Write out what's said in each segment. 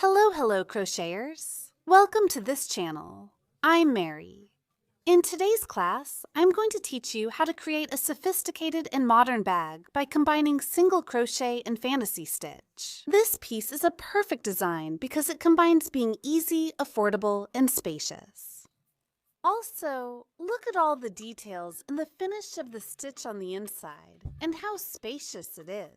Hello crocheters! Welcome to this channel. I'm Mary. In today's class, I'm going to teach you how to create a sophisticated and modern bag by combining single crochet and fantasy stitch. This piece is a perfect design because it combines being easy, affordable, and spacious. Also, look at all the details in the finish of the stitch on the inside and how spacious it is.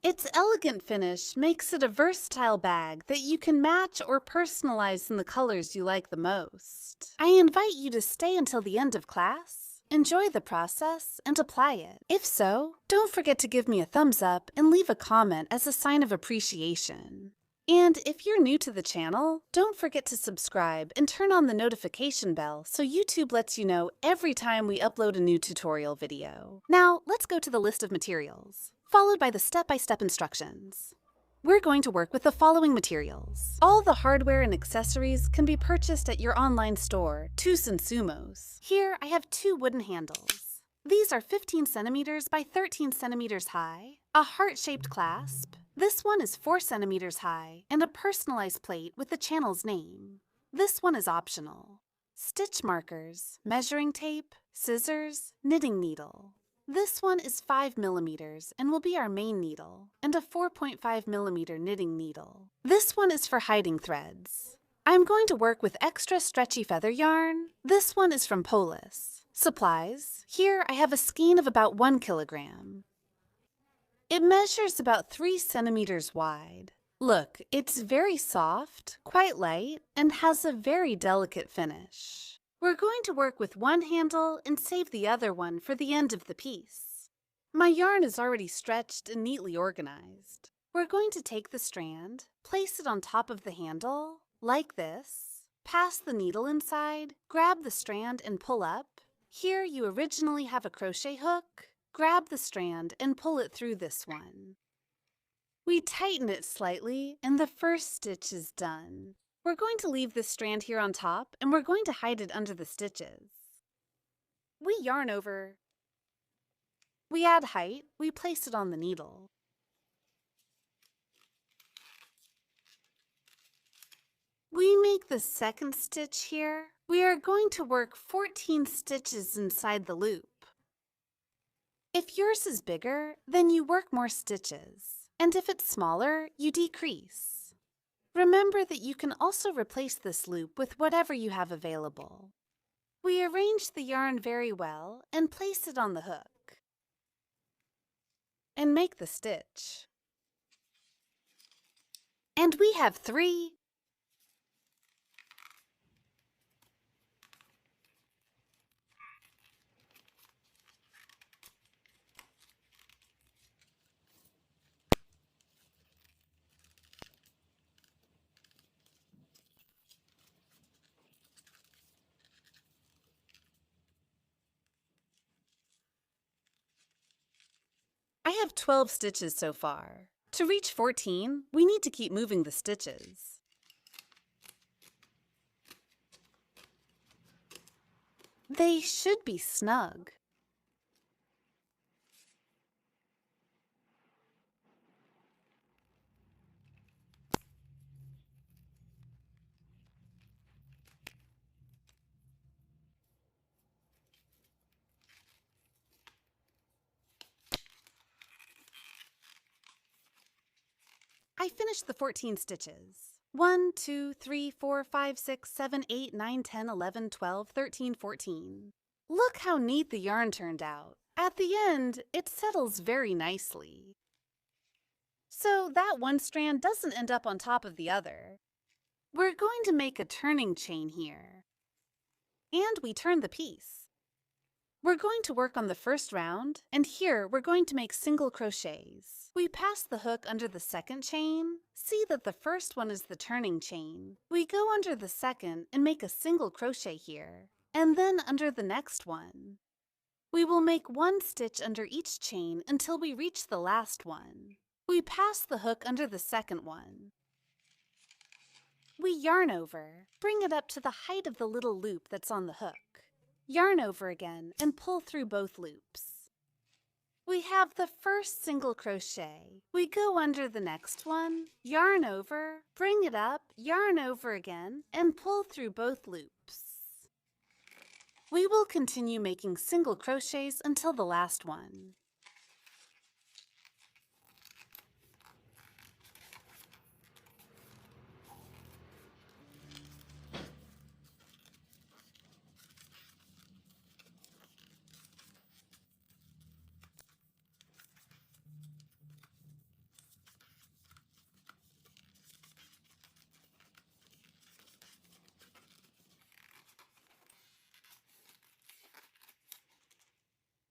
Its elegant finish makes it a versatile bag that you can match or personalize in the colors you like the most. I invite you to stay until the end of class, enjoy the process, and apply it. If so, don't forget to give me a thumbs up and leave a comment as a sign of appreciation. And if you're new to the channel, don't forget to subscribe and turn on the notification bell so YouTube lets you know every time we upload a new tutorial video. Now, let's go to the list of materials, followed by the step-by-step instructions. We're going to work with the following materials. All the hardware and accessories can be purchased at your online store, Tus and Sumos. Here, I have two wooden handles. These are 15 centimeters by 13 centimeters high, a heart-shaped clasp. This one is 4 centimeters high, and a personalized plate with the channel's name. This one is optional. Stitch markers, measuring tape, scissors, knitting needle. This one is 5 millimeters and will be our main needle, and a 4.5 millimeter knitting needle. This one is for hiding threads. I'm going to work with extra stretchy feather yarn. This one is from Polis. Supplies. Here I have a skein of about 1 kilogram. It measures about 3 centimeters wide. Look, it's very soft, quite light, and has a very delicate finish. We're going to work with one handle and save the other one for the end of the piece. My yarn is already stretched and neatly organized. We're going to take the strand, place it on top of the handle, like this, pass the needle inside, grab the strand and pull up. Here you originally have a crochet hook. Grab the strand and pull it through this one. We tighten it slightly and the first stitch is done. We're going to leave this strand here on top and we're going to hide it under the stitches. We yarn over. We add height. We place it on the needle. We make the second stitch here. We are going to work 14 stitches inside the loop. If yours is bigger, then you work more stitches, and if it's smaller, you decrease. Remember that you can also replace this loop with whatever you have available. We arrange the yarn very well and place it on the hook, and make the stitch. And we have 3. I have 12 stitches so far. To reach 14, we need to keep moving the stitches. They should be snug. I finished the 14 stitches. 1, 2, 3, 4, 5, 6, 7, 8, 9, 10, 11, 12, 13, 14. Look how neat the yarn turned out. At the end, it settles very nicely. So that one strand doesn't end up on top of the other. We're going to make a turning chain here. And we turn the piece. We're going to work on the first round, and here we're going to make single crochets. We pass the hook under the second chain. See that the first one is the turning chain. We go under the second and make a single crochet here, and then under the next one. We will make 1 stitch under each chain until we reach the last one. We pass the hook under the second one. We yarn over, bring it up to the height of the little loop that's on the hook. Yarn over again and pull through both loops. We have the first single crochet. We go under the next one, yarn over, bring it up, yarn over again, and pull through both loops. We will continue making single crochets until the last one.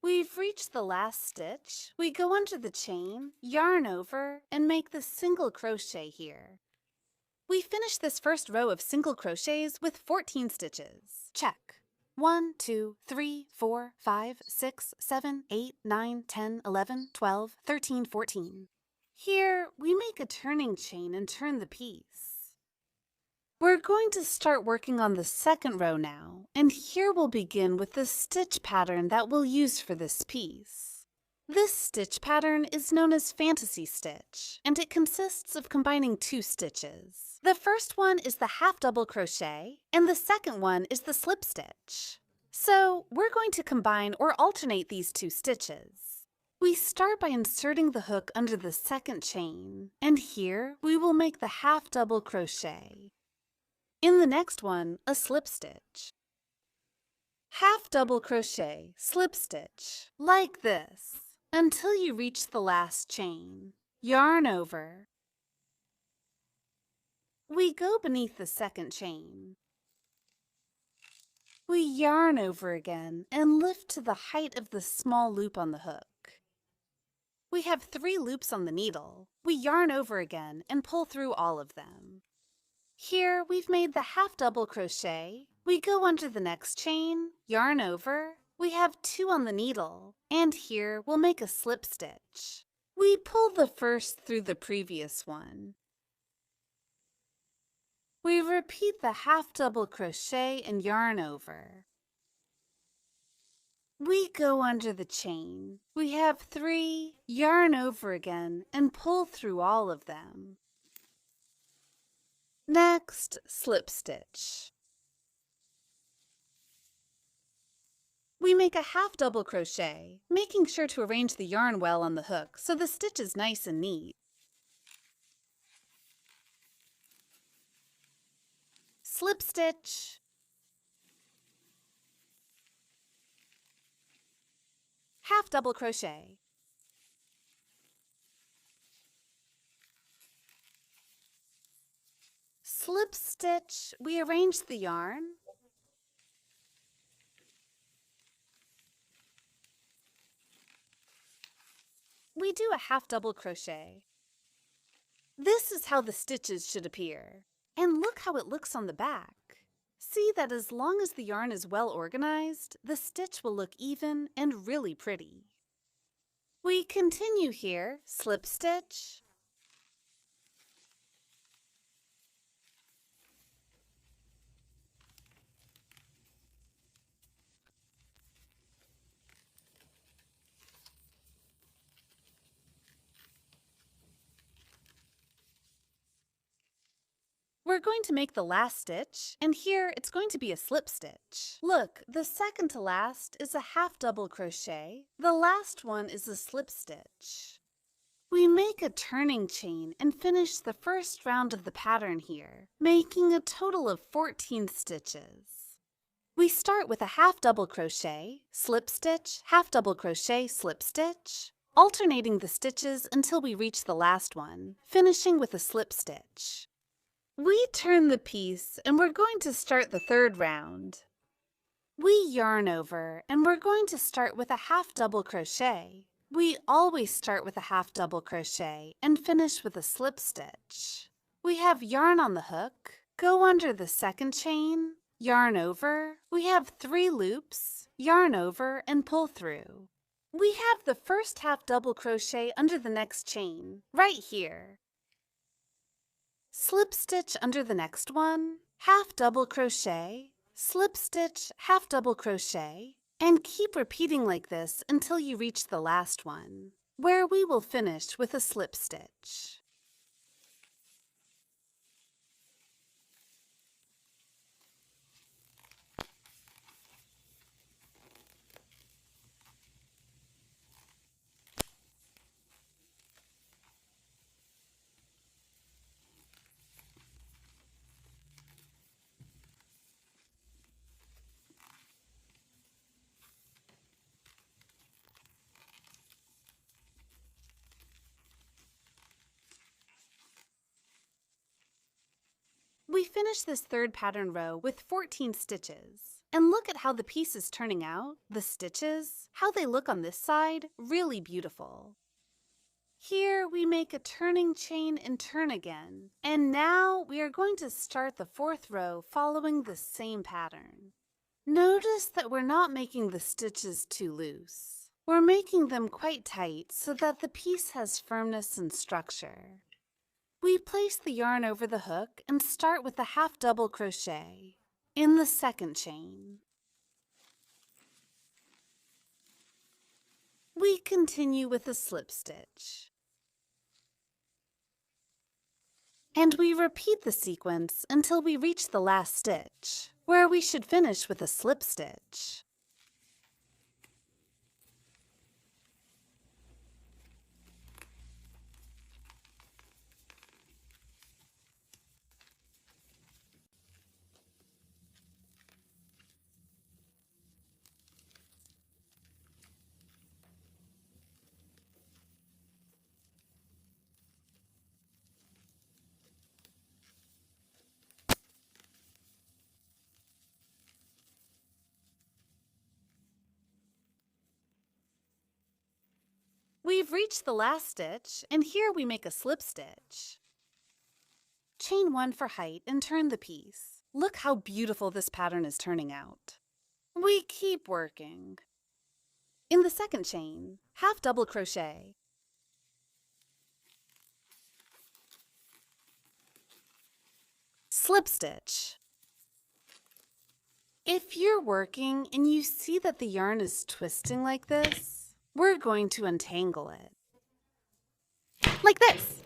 We've reached the last stitch. We go under the chain, yarn over, and make the single crochet here. We finish this first row of single crochets with 14 stitches. Check. 1, 2, 3, 4, 5, 6, 7, 8, 9, 10, 11, 12, 13, 14. Here, we make a turning chain and turn the piece. We're going to start working on the second row now, and here we'll begin with the stitch pattern that we'll use for this piece. This stitch pattern is known as fantasy stitch, and it consists of combining 2 stitches. The first one is the half double crochet, and the second one is the slip stitch. So we're going to combine or alternate these 2 stitches. We start by inserting the hook under the second chain, and here we will make the half double crochet. In the next one, a slip stitch. Half double crochet, slip stitch, like this, until you reach the last chain. Yarn over. We go beneath the second chain. We yarn over again and lift to the height of the small loop on the hook. We have 3 loops on the needle. We yarn over again and pull through all of them. Here we've made the half double crochet. We go under the next chain, yarn over. We have 2 on the needle, and here we'll make a slip stitch. We pull the first through the previous one. We repeat the half double crochet and yarn over. We go under the chain. We have 3, yarn over again, and pull through all of them. Next, slip stitch. We make a half double crochet, making sure to arrange the yarn well on the hook so the stitch is nice and neat. Slip stitch. Half double crochet. Slip stitch, we arrange the yarn. We do a half double crochet. This is how the stitches should appear. And look how it looks on the back. See that as long as the yarn is well organized, the stitch will look even and really pretty. We continue here, slip stitch. We're going to make the last stitch, and here it's going to be a slip stitch. Look, the second to last is a half double crochet. The last one is a slip stitch. We make a turning chain and finish the first round of the pattern here, making a total of 14 stitches. We start with a half double crochet, slip stitch, half double crochet, slip stitch, alternating the stitches until we reach the last one, finishing with a slip stitch. We turn the piece and we're going to start the third round. We yarn over and we're going to start with a half double crochet. We always start with a half double crochet and finish with a slip stitch. We have yarn on the hook, go under the second chain, yarn over. We have 3 loops, yarn over and pull through. We have the first half double crochet under the next chain, right here. Slip stitch under the next one, half double crochet, slip stitch, half double crochet, And keep repeating like this until you reach the last one, where we will finish with a slip stitch. We finish this third pattern row with 14 stitches. And look at how the piece is turning out. The stitches, how they look on this side, really beautiful. Here we make a turning chain and turn again. And now we are going to start the fourth row following the same pattern. Notice that we're not making the stitches too loose. We're making them quite tight so that the piece has firmness and structure. We place the yarn over the hook and start with a half double crochet in the second chain. We continue with a slip stitch. And we repeat the sequence until we reach the last stitch, where we should finish with a slip stitch. We've reached the last stitch, and here we make a slip stitch. Chain 1 for height and turn the piece. Look how beautiful this pattern is turning out. We keep working. In the second chain, half double crochet. Slip stitch. If you're working and you see that the yarn is twisting like this, we're going to untangle it. Like this.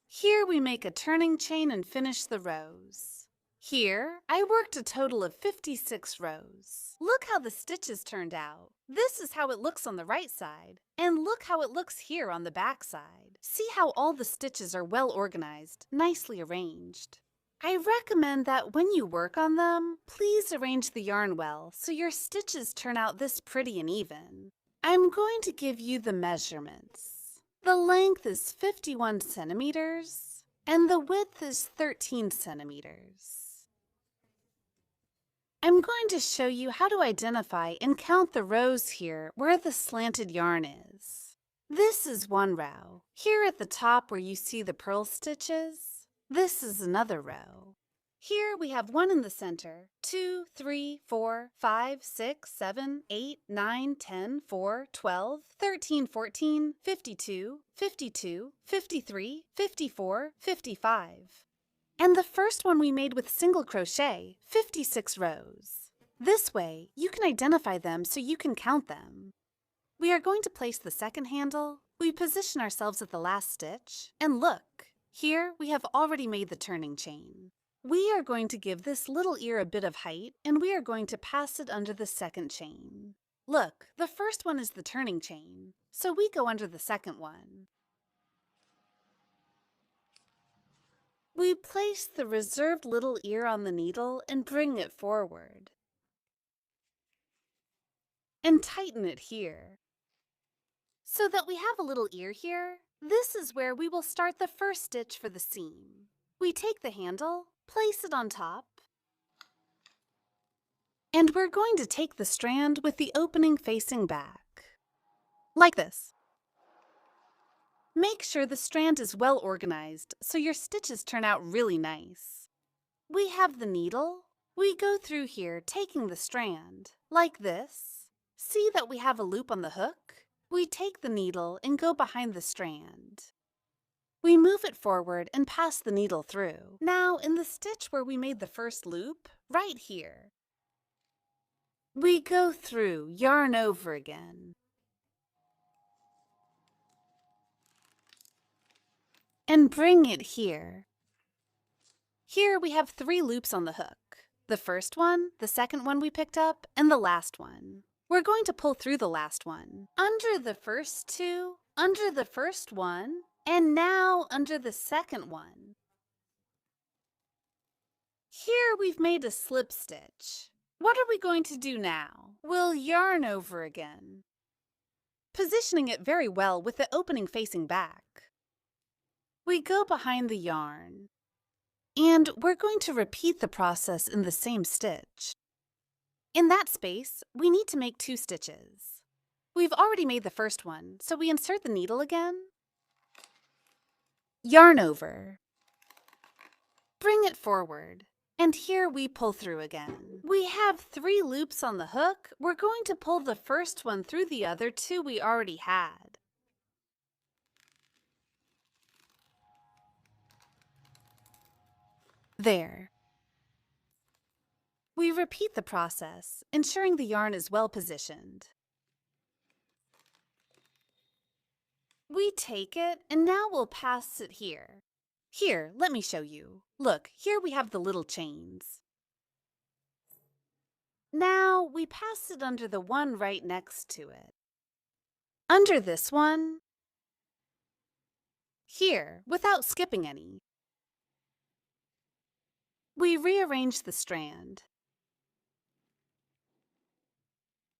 Here we make a turning chain and finish the rows. Here, I worked a total of 56 rows. Look how the stitches turned out. This is how it looks on the right side. And look how it looks here on the back side. See how all the stitches are well organized, nicely arranged. I recommend that when you work on them, please arrange the yarn well so your stitches turn out this pretty and even. I'm going to give you the measurements. The length is 51 centimeters and the width is 13 centimeters. I'm going to show you how to identify and count the rows here where the slanted yarn is. This is one row. Here at the top where you see the purl stitches, this is another row. Here we have 1 in the center, 2, 3, 4, 5, 6, 7, 8, 9, 10, 4, 12, 13, 14, 52, 52, 53, 54, 55. And the first one we made with single crochet, 56 rows. This way, you can identify them so you can count them. We are going to place the second handle. We position ourselves at the last stitch, and look, here we have already made the turning chain. We are going to give this little ear a bit of height, and we are going to pass it under the second chain. Look, the first one is the turning chain, so we go under the second one. We place the reserved little ear on the needle and bring it forward. And tighten it here. So that we have a little ear here, this is where we will start the first stitch for the seam. We take the handle, place it on top, and we're going to take the strand with the opening facing back. Like this. Make sure the strand is well organized so your stitches turn out really nice. We have the needle. We go through here taking the strand, like this. See that we have a loop on the hook? We take the needle and go behind the strand. We move it forward and pass the needle through. Now, in the stitch where we made the first loop, right here, we go through, yarn over again, and bring it here. Here we have 3 loops on the hook. The first one, the second one we picked up, and the last one. We're going to pull through the last one, under the first 2, under the first one, and now under the second one. Here we've made a slip stitch. What are we going to do now? We'll yarn over again, positioning it very well with the opening facing back. We go behind the yarn, and we're going to repeat the process in the same stitch. In that space, we need to make 2 stitches. We've already made the first one, so we insert the needle again, yarn over, bring it forward, and here we pull through again. We have 3 loops on the hook. We're going to pull the first one through the other 2 we already had. There. We repeat the process, ensuring the yarn is well positioned. We take it, and now we'll pass it here. Here, let me show you. Look, here we have the little chains. Now we pass it under the one right next to it. Under this one, here, without skipping any. We rearrange the strand.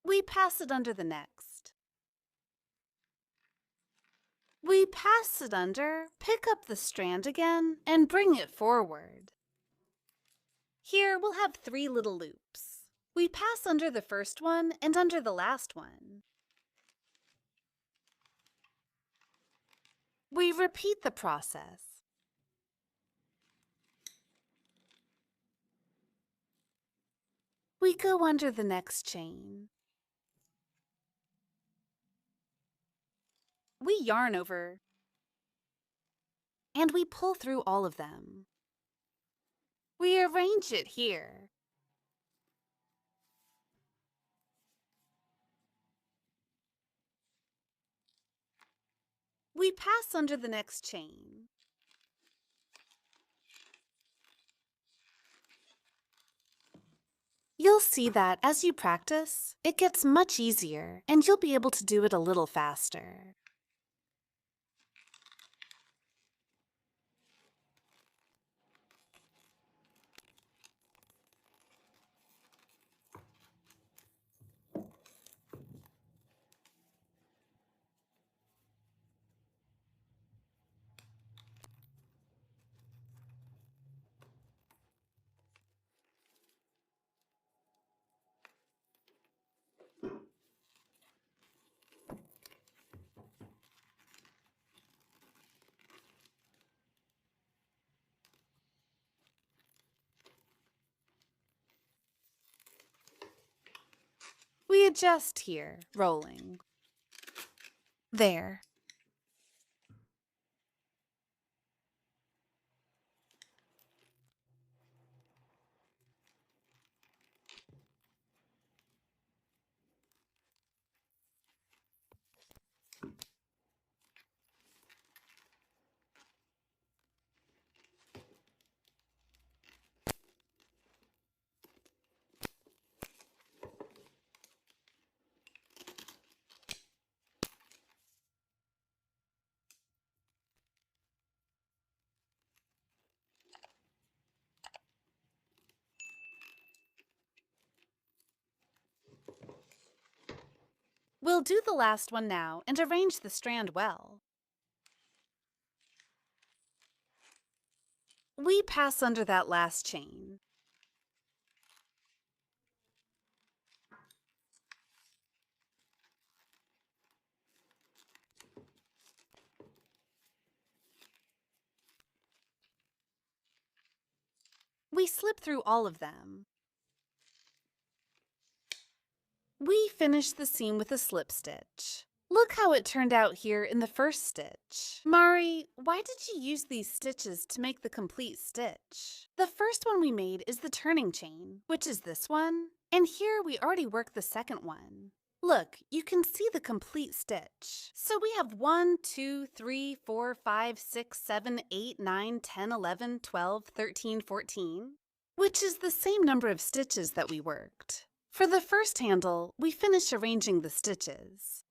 We pass it under the next. We pass it under, pick up the strand again, and bring it forward. Here we'll have 3 little loops. We pass under the first one and under the last one. We repeat the process. We go under the next chain. We yarn over, and we pull through all of them. We arrange it here. We pass under the next chain. You'll see that as you practice, it gets much easier, and you'll be able to do it a little faster. We adjust here, rolling. There. We'll do the last one now and arrange the strand well. We pass under that last chain. We slip through all of them. We finish the seam with a slip stitch. Look how it turned out here in the first stitch. Mari, why did you use these stitches to make the complete stitch? The first one we made is the turning chain, which is this one, and here we already worked the second one. Look, you can see the complete stitch. So we have 1, 2, 3, 4, 5, 6, 7, 8, 9, 10, 11, 12, 13, 14, which is the same number of stitches that we worked. For the first handle, we finished arranging the stitches.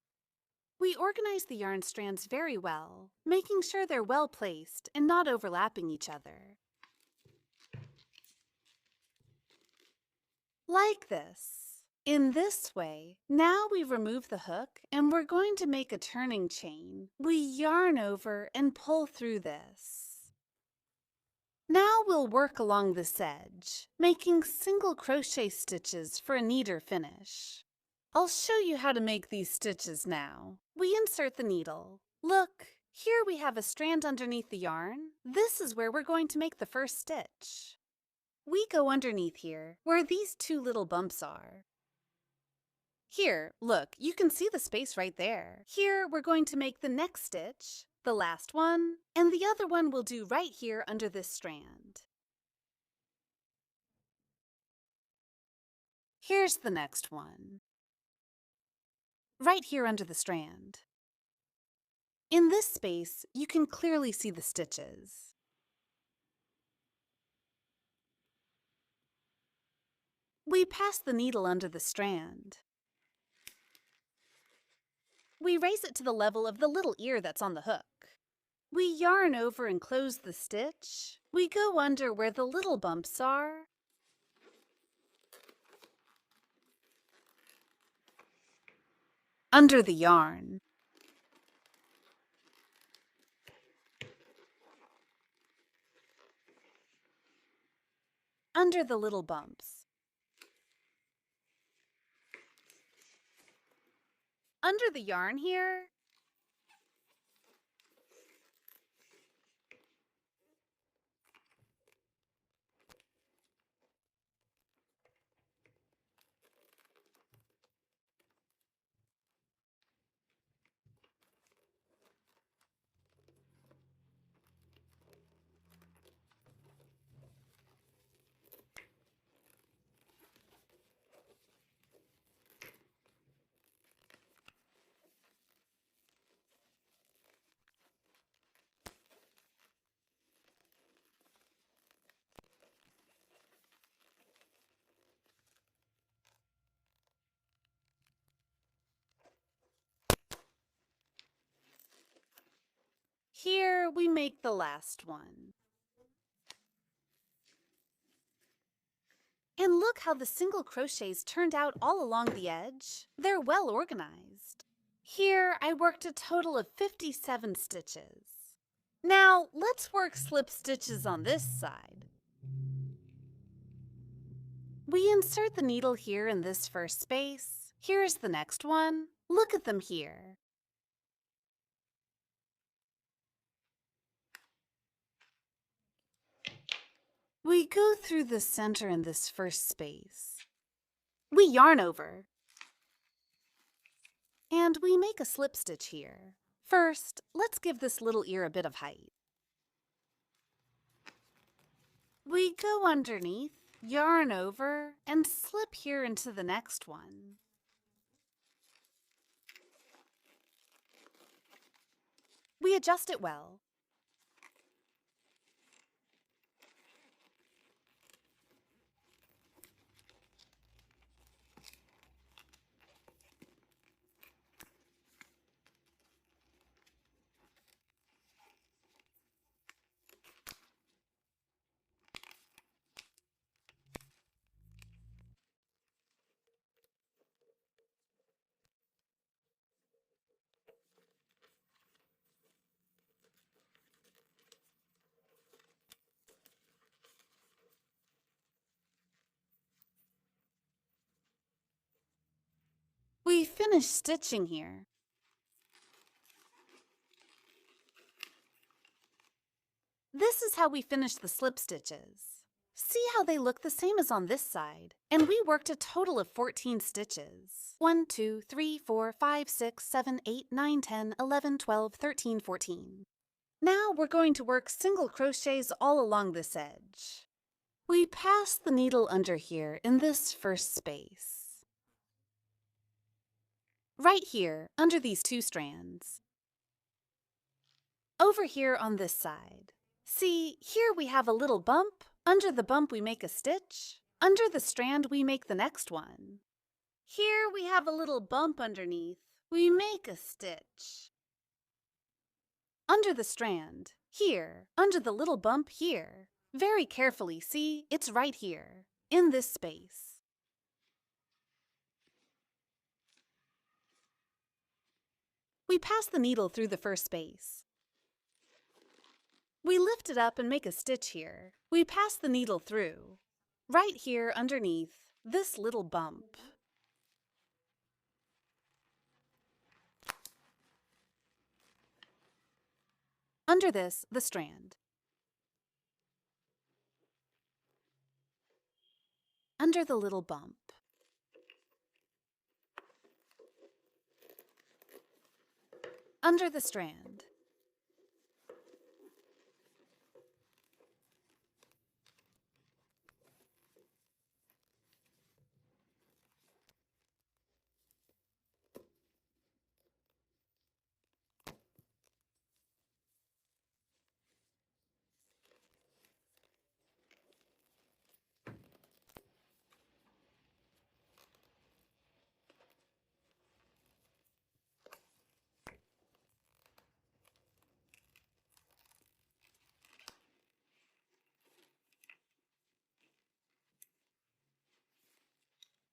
We organized the yarn strands very well, making sure they're well placed and not overlapping each other. Like this. In this way, now we remove the hook and we're going to make a turning chain. We yarn over and pull through this. Now we'll work along this edge, making single crochet stitches for a neater finish. I'll show you how to make these stitches now. We insert the needle. Look, here we have a strand underneath the yarn. This is where we're going to make the first stitch. We go underneath here, where these two little bumps are. Here, look, you can see the space right there. Here, we're going to make the next stitch, the last one, and the other one we'll do right here under this strand. Here's the next one. Right here under the strand. In this space, you can clearly see the stitches. We pass the needle under the strand. We raise it to the level of the little ear that's on the hook. We yarn over and close the stitch. We go under where the little bumps are. Under the yarn. Under the little bumps. Under the yarn here. Here we make the last one. And look how the single crochets turned out all along the edge. They're well organized. Here I worked a total of 57 stitches. Now let's work slip stitches on this side. We insert the needle here in this first space. Here's the next one. Look at them here. We go through the center in this first space. We yarn over. And we make a slip stitch here. First, let's give this little ear a bit of height. We go underneath, yarn over, and slip here into the next one. We adjust it well. We finish stitching here. This is how we finish the slip stitches. See how they look the same as on this side, and we worked a total of 14 stitches. 1, 2, 3, 4, 5, 6, 7, 8, 9, 10, 11, 12, 13, 14. Now we're going to work single crochets all along this edge. We pass the needle under here in this first space. Right here, under these 2 strands. Over here on this side. See, here we have a little bump. Under the bump we make a stitch. Under the strand we make the next one. Here we have a little bump underneath. We make a stitch. Under the strand, here, under the little bump here. Very carefully, see, it's right here, in this space. We pass the needle through the first space. We lift it up and make a stitch here. We pass the needle through, right here underneath this little bump. Under this, the strand. Under the little bump. Under the strand.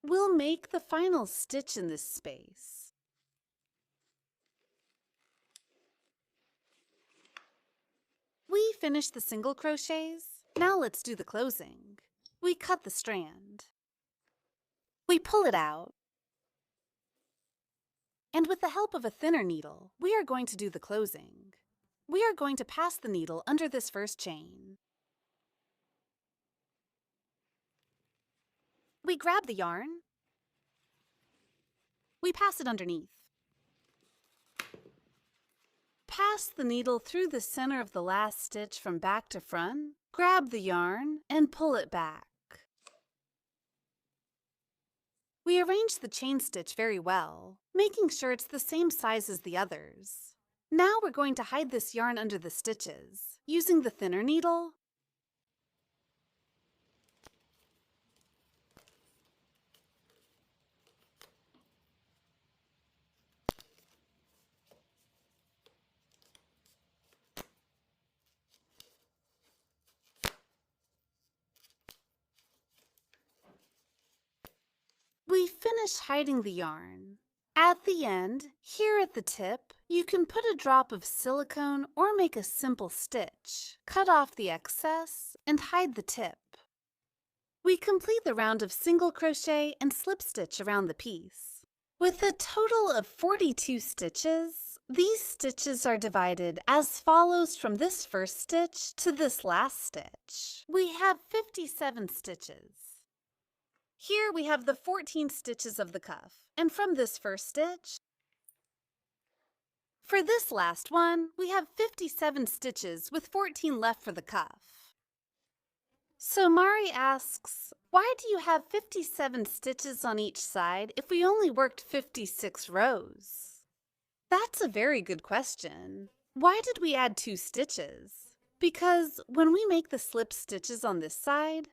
We'll make the final stitch in this space. We finished the single crochets. Now let's do the closing. We cut the strand. We pull it out. And with the help of a thinner needle, we are going to do the closing. We are going to pass the needle under this first chain. We grab the yarn. We pass it underneath. Pass the needle through the center of the last stitch from back to front. Grab the yarn and pull it back. We arrange the chain stitch very well, making sure it's the same size as the others. Now we're going to hide this yarn under the stitches, using the thinner needle. We finish hiding the yarn. At the end, here at the tip, you can put a drop of silicone or make a simple stitch. Cut off the excess and hide the tip. We complete the round of single crochet and slip stitch around the piece. With a total of 42 stitches, these stitches are divided as follows from this first stitch to this last stitch. We have 57 stitches. Here we have the 14 stitches of the cuff, and from this first stitch, for this last one, we have 57 stitches with 14 left for the cuff. So Mari asks, why do you have 57 stitches on each side if we only worked 56 rows? That's a very good question. Why did we add 2 stitches? Because when we make the slip stitches on this side,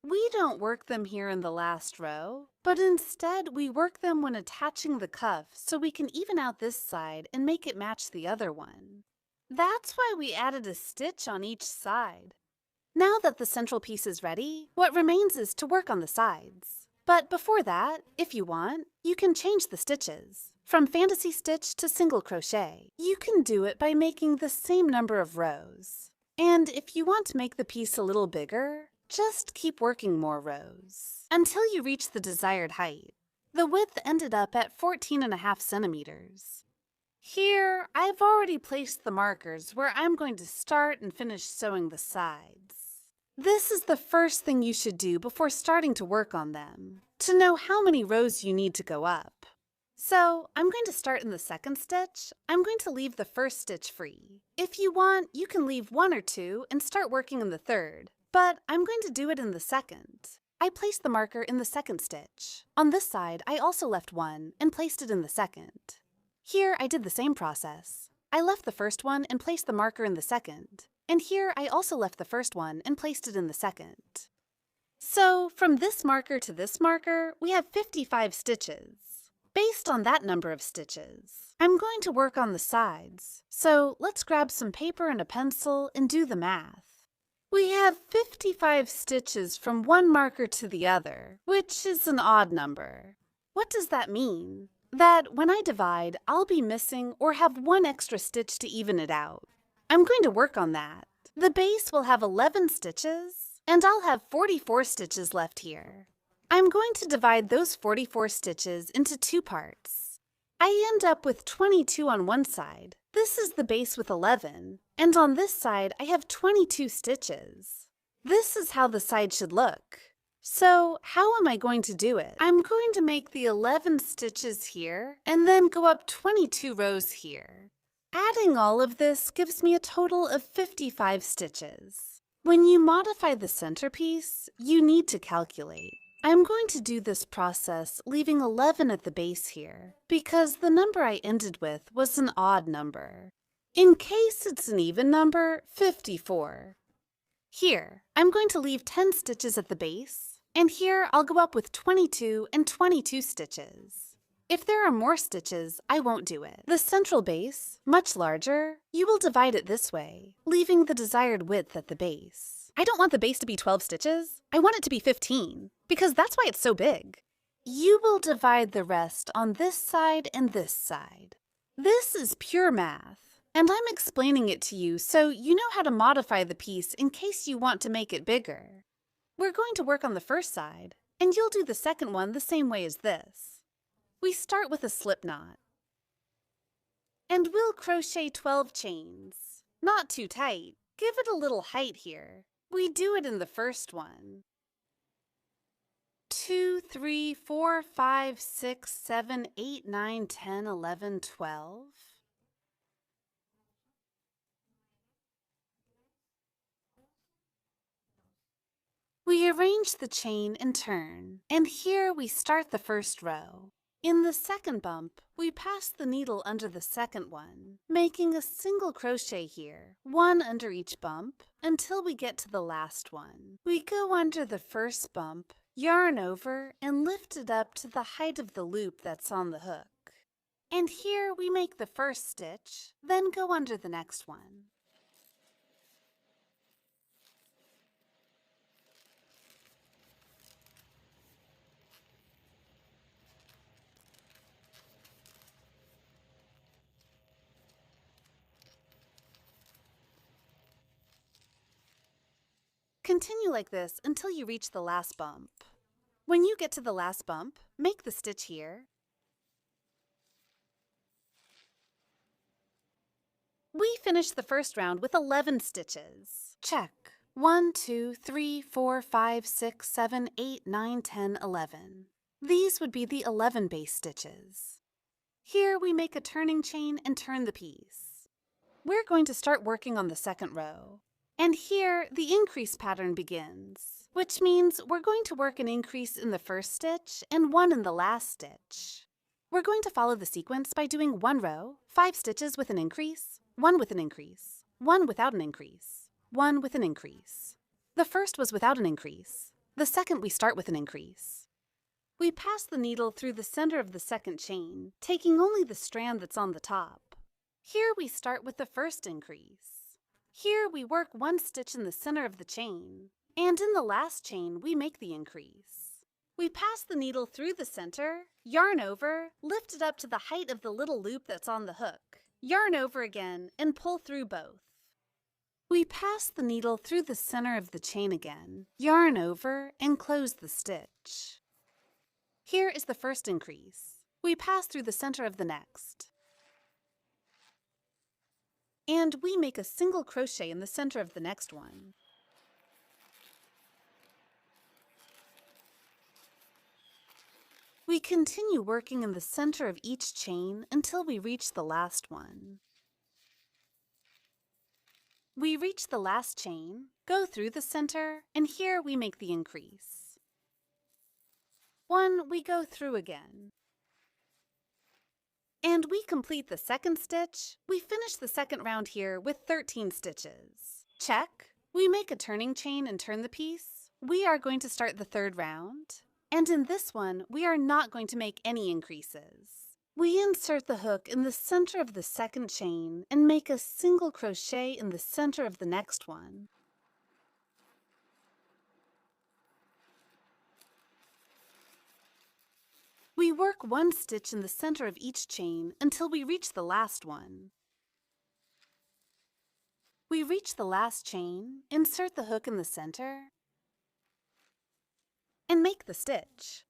we don't work them here in the last row, but instead we work them when attaching the cuff so we can even out this side and make it match the other one. That's why we added a stitch on each side. Now that the central piece is ready, what remains is to work on the sides. But before that, if you want, you can change the stitches. From fantasy stitch to single crochet, you can do it by making the same number of rows. And if you want to make the piece a little bigger, just keep working more rows until you reach the desired height. The width ended up at 14.5 centimeters. Here, I've already placed the markers where I'm going to start and finish sewing the sides. This is the first thing you should do before starting to work on them, to know how many rows you need to go up. So I'm going to start in the second stitch. I'm going to leave the first stitch free. If you want, you can leave 1 or 2 and start working in the third, but I'm going to do it in the second. I placed the marker in the second stitch. On this side, I also left 1 and placed it in the second. Here, I did the same process. I left the first one and placed the marker in the second. And here, I also left the first one and placed it in the second. So, from this marker to this marker, we have 55 stitches. Based on that number of stitches, I'm going to work on the sides. So, let's grab some paper and a pencil and do the math. We have 55 stitches from one marker to the other, which is an odd number. What does that mean? That when I divide, I'll be missing or have 1 extra stitch to even it out. I'm going to work on that. The base will have 11 stitches, and I'll have 44 stitches left here. I'm going to divide those 44 stitches into 2 parts. I end up with 22 on one side. This is the base with 11, and on this side I have 22 stitches. This is how the side should look. So how am I going to do it? I'm going to make the 11 stitches here, and then go up 22 rows here. Adding all of this gives me a total of 55 stitches. When you modify the centerpiece, you need to calculate. I'm going to do this process leaving 11 at the base here, because the number I ended with was an odd number. In case it's an even number, 54. Here, I'm going to leave 10 stitches at the base, and here I'll go up with 22 and 22 stitches. If there are more stitches, I won't do it. The central base, much larger, you will divide it this way, leaving the desired width at the base. I don't want the base to be 12 stitches. I want it to be 15, because that's why it's so big. You will divide the rest on this side and this side. This is pure math, and I'm explaining it to you so you know how to modify the piece in case you want to make it bigger. We're going to work on the first side, and you'll do the second one the same way as this. We start with a slip knot. And we'll crochet 12 chains. Not too tight. Give it a little height here. We do it in the first one. 2, 3, 4, 5, 6, 7, 8, 9, 10, 11, 12. We arrange the chain and turn, and here we start the first row. In the second bump, we pass the needle under the second one, making a single crochet here, 1 under each bump, until we get to the last one. We go under the first bump, yarn over, and lift it up to the height of the loop that's on the hook. And here we make the first stitch, then go under the next one. Continue like this until you reach the last bump. When you get to the last bump, make the stitch here. We finished the first round with 11 stitches. Check. 1, 2, 3, 4, 5, 6, 7, 8, 9, 10, 11. These would be the 11 base stitches. Here we make a turning chain and turn the piece. We're going to start working on the second row. And here, the increase pattern begins, which means we're going to work an increase in the first stitch and 1 in the last stitch. We're going to follow the sequence by doing 1 row, 5 stitches with an increase, 1 with an increase, 1 without an increase, 1 with an increase. The first was without an increase. The second we start with an increase. We pass the needle through the center of the second chain, taking only the strand that's on the top. Here we start with the first increase. Here we work 1 stitch in the center of the chain, and in the last chain we make the increase. We pass the needle through the center, yarn over, lift it up to the height of the little loop that's on the hook, yarn over again, and pull through both. We pass the needle through the center of the chain again, yarn over, and close the stitch. Here is the first increase. We pass through the center of the next. And we make a single crochet in the center of the next one. We continue working in the center of each chain until we reach the last one. We reach the last chain, go through the center, and here we make the increase. One we go through again. And we complete the second stitch. We finish the second round here with 13 stitches. Check. We make a turning chain and turn the piece. We are going to start the third round. And in this one, we are not going to make any increases. We insert the hook in the center of the second chain and make a single crochet in the center of the next one. We work one stitch in the center of each chain until we reach the last one. We reach the last chain, insert the hook in the center, and make the stitch.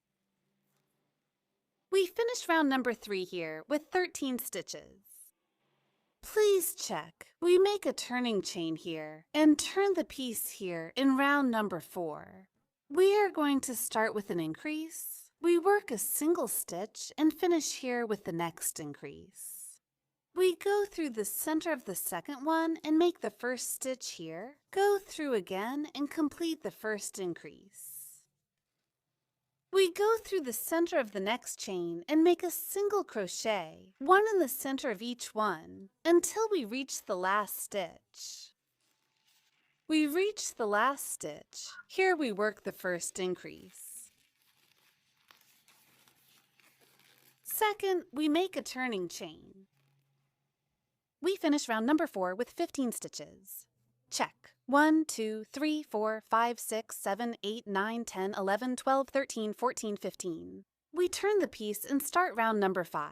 We finish round number 3 here with 13 stitches. Please check. We make a turning chain here and turn the piece here in round number 4. We are going to start with an increase. We work a single stitch and finish here with the next increase. We go through the center of the second one and make the first stitch here, go through again and complete the first increase. We go through the center of the next chain and make a single crochet, one in the center of each one, until we reach the last stitch. We reach the last stitch. Here we work the first increase. Second, we make a turning chain. We finish round number 4 with 15 stitches. Check. 1, 2, 3, 4, 5, 6, 7, 8, 9, 10, 11, 12, 13, 14, 15. We turn the piece and start round number 5.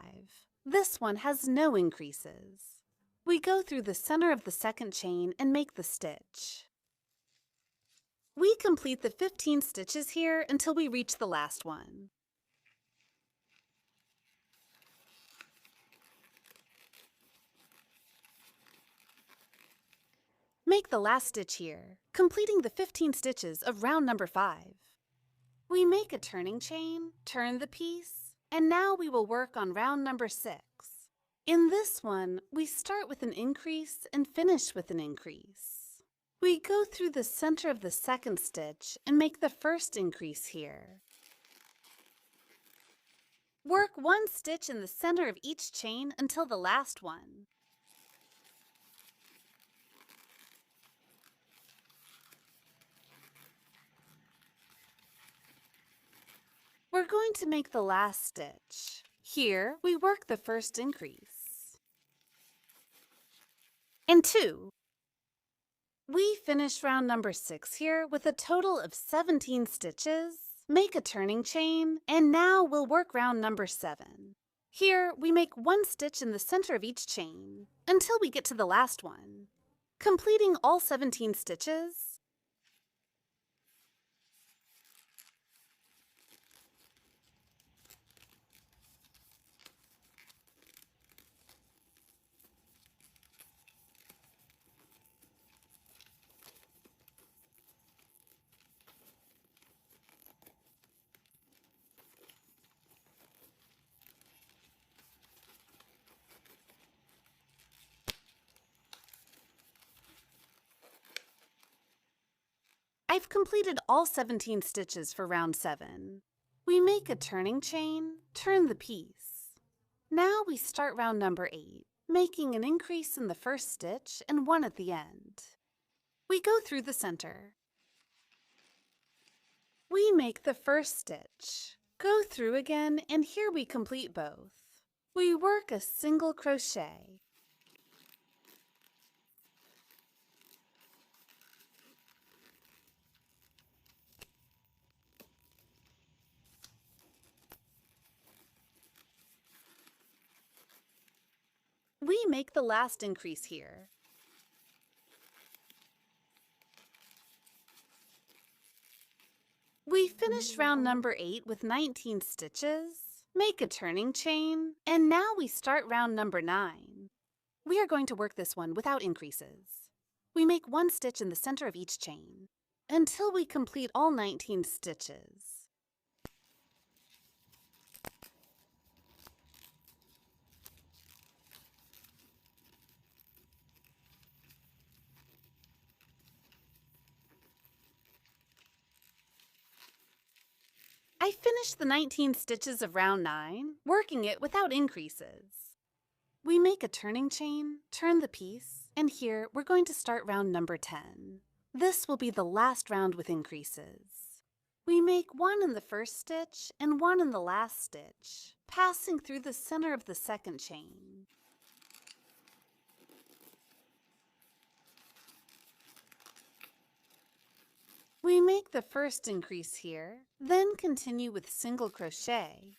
This one has no increases. We go through the center of the second chain and make the stitch. We complete the 15 stitches here until we reach the last one. Make the last stitch here, completing the 15 stitches of round number 5. We make a turning chain, turn the piece, and now we will work on round number 6. In this one, we start with an increase and finish with an increase. We go through the center of the second stitch and make the first increase here. Work one stitch in the center of each chain until the last one. We're going to make the last stitch. Here, we work the first increase. And 2. We finish round number 6 here with a total of 17 stitches, make a turning chain, and now we'll work round number 7. Here, we make one stitch in the center of each chain until we get to the last one. Completing all 17 stitches, I've completed all 17 stitches for round 7. We make a turning chain, turn the piece. Now we start round number 8, making an increase in the first stitch and one at the end. We go through the center. We make the first stitch, go through again, and here we complete both. We work a single crochet. We make the last increase here. We finish round number 8 with 19 stitches, make a turning chain, and now we start round number 9. We are going to work this one without increases. We make one stitch in the center of each chain until we complete all 19 stitches. I finished the 19 stitches of round 9, working it without increases. We make a turning chain, turn the piece, and here we're going to start round number 10. This will be the last round with increases. We make one in the first stitch and one in the last stitch, passing through the center of the second chain. We make the first increase here, then continue with single crochet.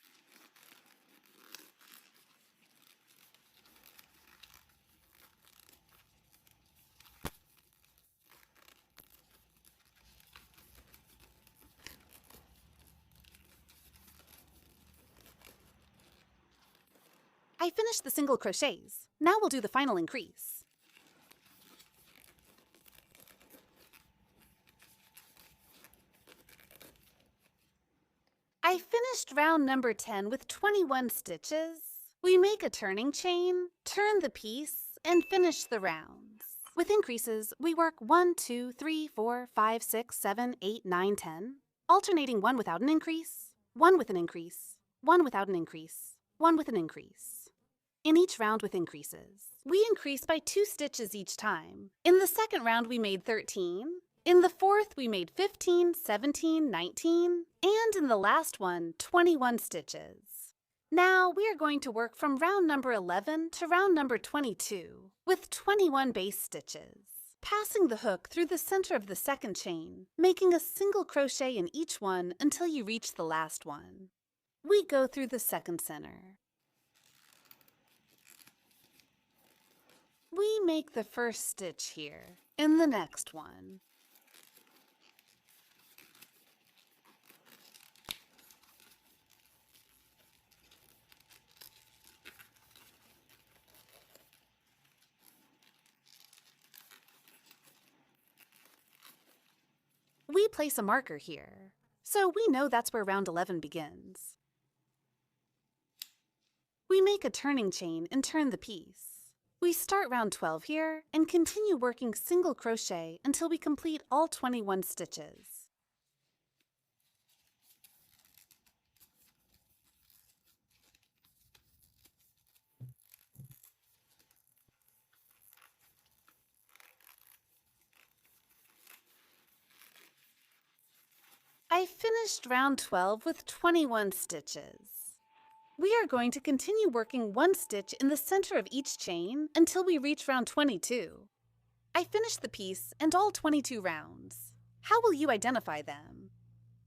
I finished the single crochets. Now we'll do the final increase. I finished round number 10 with 21 stitches. We make a turning chain, turn the piece, and finish the rounds. With increases, we work 1, 2, 3, 4, 5, 6, 7, 8, 9, 10, alternating one without an increase, one with an increase, one without an increase, one with an increase. In each round with increases, we increase by 2 stitches each time. In the second round, we made 13. In the fourth, we made 15, 17, 19, and in the last one, 21 stitches. Now we are going to work from round number 11 to round number 22 with 21 base stitches, passing the hook through the center of the second chain, making a single crochet in each one until you reach the last one. We go through the second center. We make the first stitch here in the next one. We place a marker here, so we know that's where round 11 begins. We make a turning chain and turn the piece. We start round 12 here and continue working single crochet until we complete all 21 stitches. I finished round 12 with 21 stitches. We are going to continue working one stitch in the center of each chain until we reach round 22. I finished the piece and all 22 rounds. How will you identify them?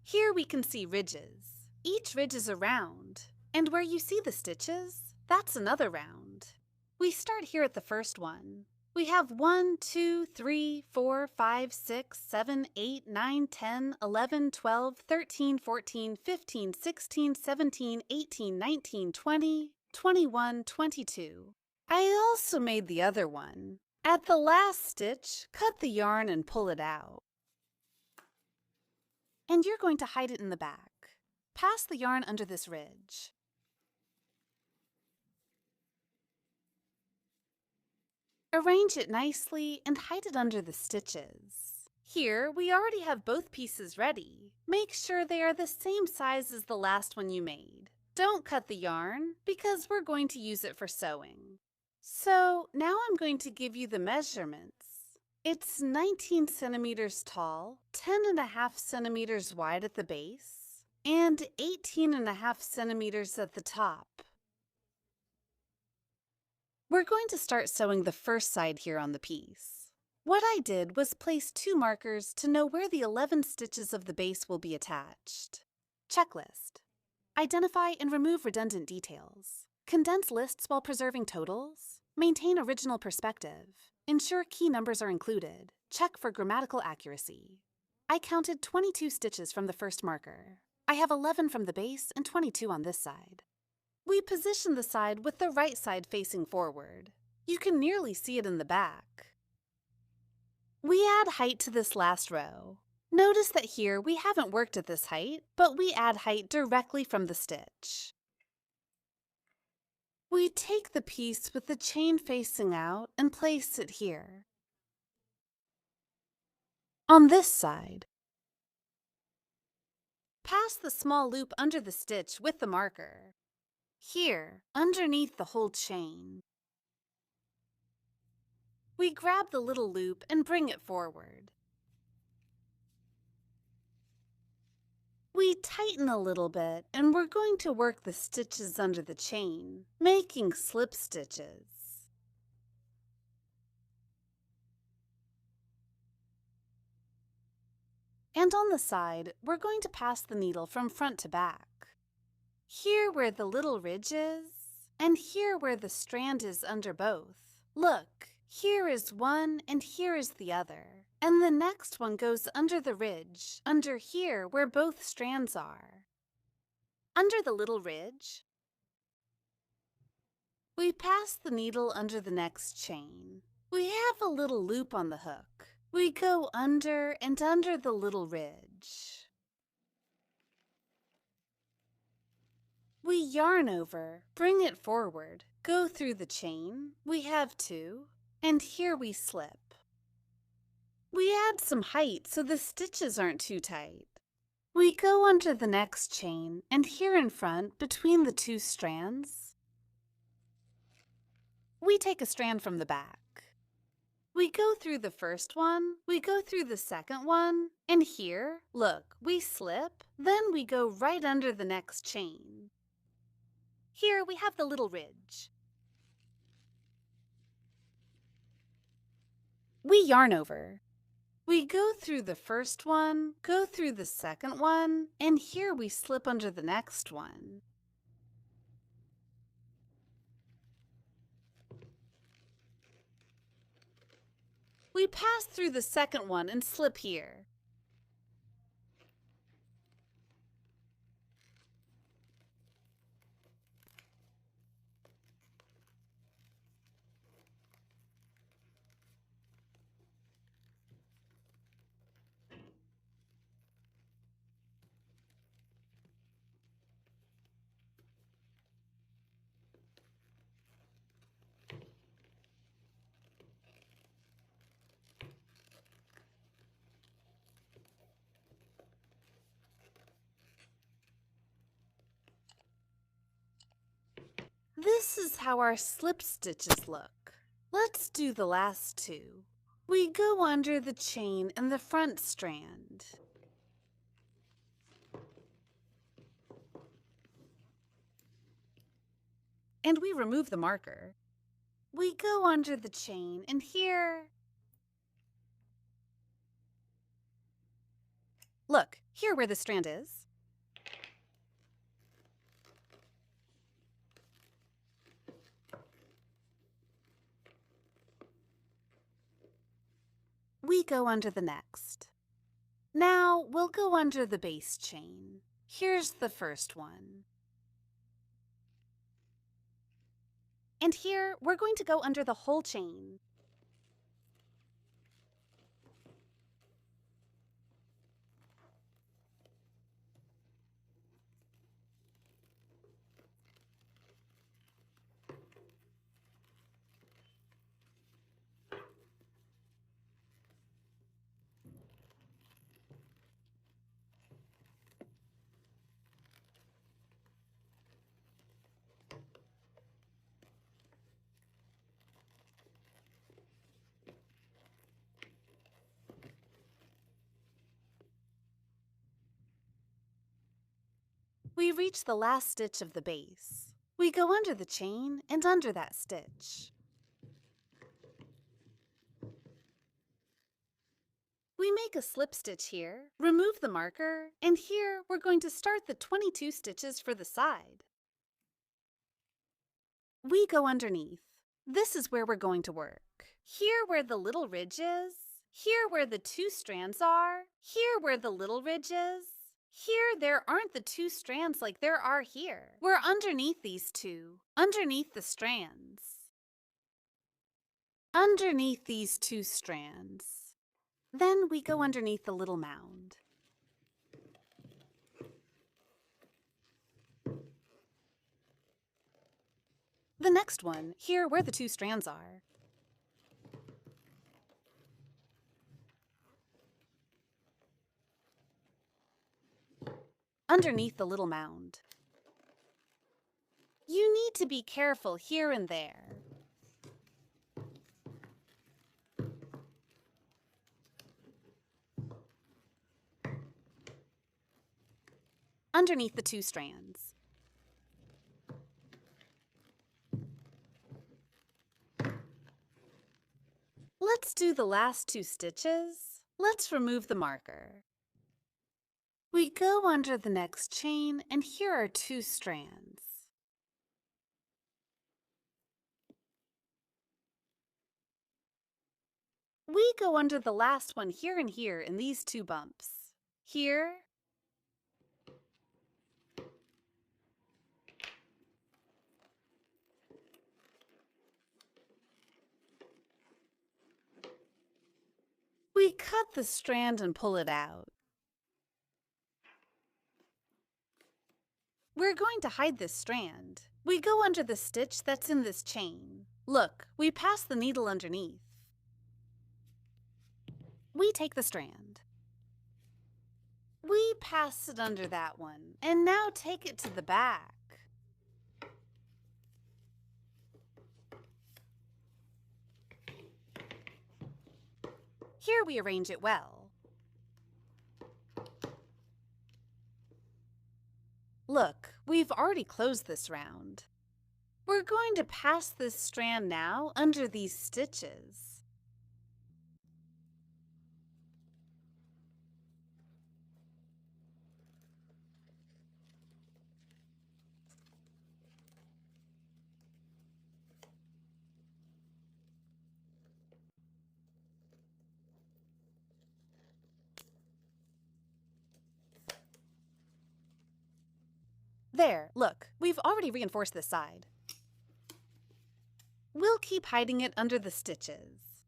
Here we can see ridges. Each ridge is a round, and where you see the stitches, that's another round. We start here at the first one. We have 1, 2, 3, 4, 5, 6, 7, 8, 9, 10, 11, 12, 13, 14, 15, 16, 17, 18, 19, 20, 21, 22. I also made the other one. At the last stitch, cut the yarn and pull it out. And you're going to hide it in the back. Pass the yarn under this ridge. Arrange it nicely and hide it under the stitches. Here, we already have both pieces ready. Make sure they are the same size as the last one you made. Don't cut the yarn because we're going to use it for sewing. So now I'm going to give you the measurements. It's 19 centimeters tall, 10.5 centimeters wide at the base, and 18.5 centimeters at the top. We're going to start sewing the first side here on the piece. What I did was place 2 markers to know where the 11 stitches of the base will be attached. Checklist. Identify and remove redundant details. Condense lists while preserving totals. Maintain original perspective. Ensure key numbers are included. Check for grammatical accuracy. I counted 22 stitches from the first marker. I have 11 from the base and 22 on this side. We position the side with the right side facing forward. You can nearly see it in the back. We add height to this last row. Notice that here we haven't worked at this height, but we add height directly from the stitch. We take the piece with the chain facing out and place it here. On this side, pass pass the small loop under the stitch with the marker. Here, underneath the whole chain. We grab the little loop and bring it forward. We tighten a little bit and we're going to work the stitches under the chain, making slip stitches. And on the side, we're going to pass the needle from front to back. Here where the little ridge is, and here where the strand is under both. Look, here is one and here is the other. And the next one goes under the ridge, under here where both strands are. Under the little ridge, we pass the needle under the next chain. We have a little loop on the hook. We go under and under the little ridge. We yarn over, bring it forward, go through the chain. We have two, and here we slip. We add some height so the stitches aren't too tight. We go under the next chain, and here in front, between the two strands, we take a strand from the back. We go through the first one, we go through the second one, and here, look, we slip, then we go right under the next chain. Here we have the little ridge. We yarn over. We go through the first one, go through the second one, and here we slip under the next one. We pass through the second one and slip here. This is how our slip stitches look. Let's do the last two. We go under the chain in the front strand. And we remove the marker. We go under the chain and here, look, here where the strand is. We go under the next. Now we'll go under the base chain. Here's the first one. And here we're going to go under the whole chain. We reach the last stitch of the base. We go under the chain and under that stitch. We make a slip stitch here, remove the marker, and here we're going to start the 22 stitches for the side. We go underneath. This is where we're going to work. Here where the little ridge is, here where the two strands are, here where the little ridge is. Here there aren't the two strands like there are here. We're underneath these two, underneath the strands. Underneath these two strands. Then we go underneath the little mound. The next one, here where the two strands are. underneath the little mound. You need to be careful here and there. Underneath the 2 strands. Let's do the last 2 stitches. Let's remove the marker. We go under the next chain, and here are 2 strands. We go under the last one here and here in these 2 bumps. Here we cut the strand and pull it out. We're going to hide this strand. We go under the stitch that's in this chain. Look, we pass the needle underneath. We take the strand. We pass it under that one, and now take it to the back. Here we arrange it well. Look, we've already closed this round. We're going to pass this strand now under these stitches. There, look, we've already reinforced this side. We'll keep hiding it under the stitches.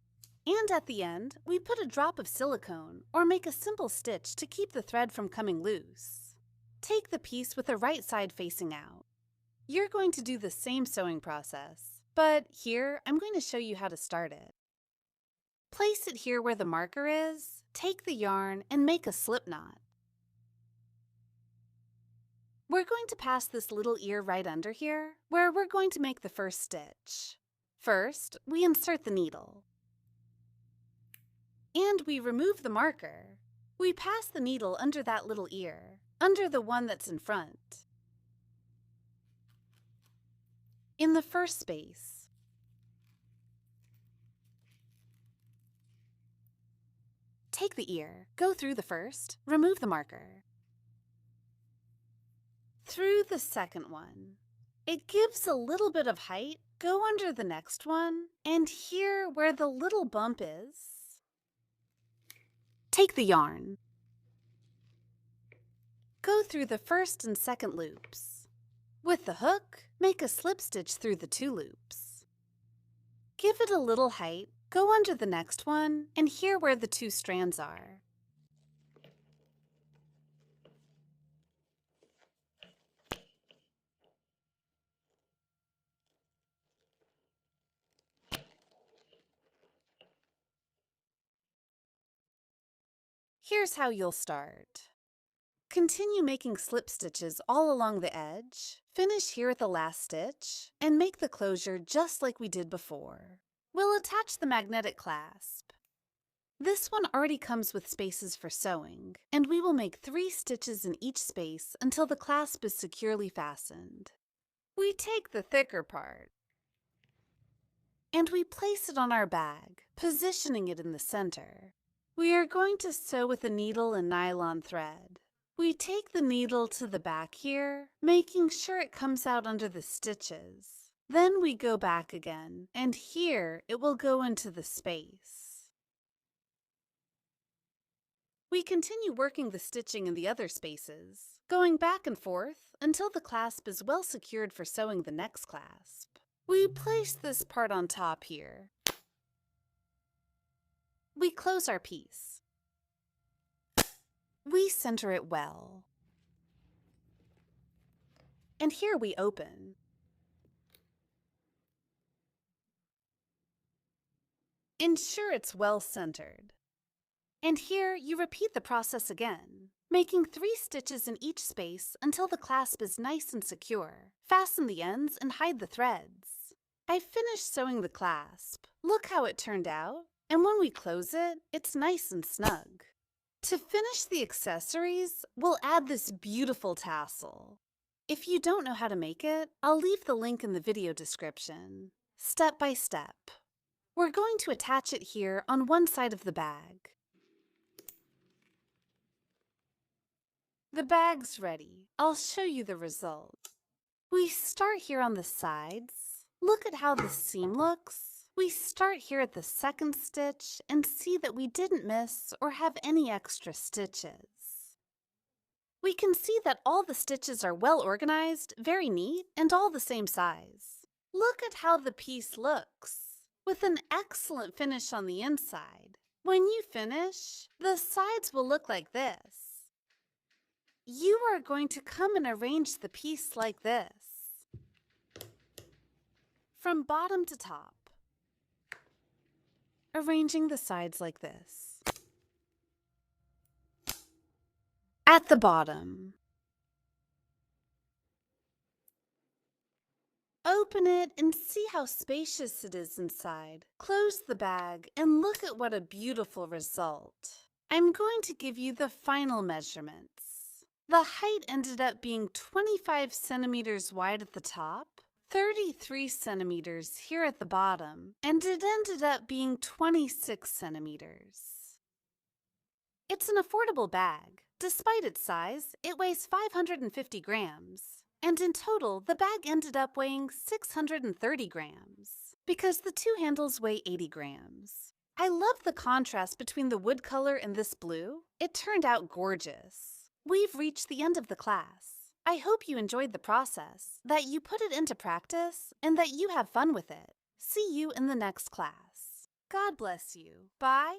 And at the end, we put a drop of silicone or make a simple stitch to keep the thread from coming loose. Take the piece with the right side facing out. You're going to do the same sewing process, but here I'm going to show you how to start it. Place it here where the marker is, take the yarn and make a slip knot. We're going to pass this little ear right under here, where we're going to make the first stitch. First, we insert the needle. And we remove the marker. We pass the needle under that little ear, under the one that's in front. In the first space. Take the ear, go through the first, remove the marker. Through the second one. It gives a little bit of height, go under the next one, and here where the little bump is, take the yarn. Go through the first and second loops. With the hook, make a slip stitch through the 2 loops. Give it a little height, go under the next one, and here where the 2 strands are. Here's how you'll start. Continue making slip stitches all along the edge, finish here at the last stitch, and make the closure just like we did before. We'll attach the magnetic clasp. This one already comes with spaces for sewing, and we will make 3 stitches in each space until the clasp is securely fastened. We take the thicker part, and we place it on our bag, positioning it in the center. We are going to sew with a needle and nylon thread. We take the needle to the back here, making sure it comes out under the stitches. Then we go back again, and here it will go into the space. We continue working the stitching in the other spaces, going back and forth until the clasp is well secured for sewing the next clasp. We place this part on top here. We close our piece. We center it well. And here we open. Ensure it's well centered. And here you repeat the process again. making 3 stitches in each space until the clasp is nice and secure. Fasten the ends and hide the threads. I finished sewing the clasp. Look how it turned out. And when we close it, it's nice and snug. To finish the accessories, we'll add this beautiful tassel. If you don't know how to make it, I'll leave the link in the video description. Step by step. We're going to attach it here on one side of the bag. The bag's ready. I'll show you the result. We start here on the sides. Look at how the seam looks. We start here at the second stitch and see that we didn't miss or have any extra stitches. We can see that all the stitches are well organized, very neat, and all the same size. Look at how the piece looks, with an excellent finish on the inside. When you finish, the sides will look like this. You are going to come and arrange the piece like this, from bottom to top, arranging the sides like this. At the bottom, open it and see how spacious it is inside. Close the bag and look at what a beautiful result. I'm going to give you the final measurements. The height ended up being 25 centimeters wide at the top, 33 centimeters here at the bottom, and it ended up being 26 centimeters. It's an affordable bag. Despite its size, it weighs 550 grams. And in total, the bag ended up weighing 630 grams, because the 2 handles weigh 80 grams. I love the contrast between the wood color and this blue. It turned out gorgeous. We've reached the end of the class. I hope you enjoyed the process, that you put it into practice, and that you have fun with it. See you in the next class. God bless you. Bye.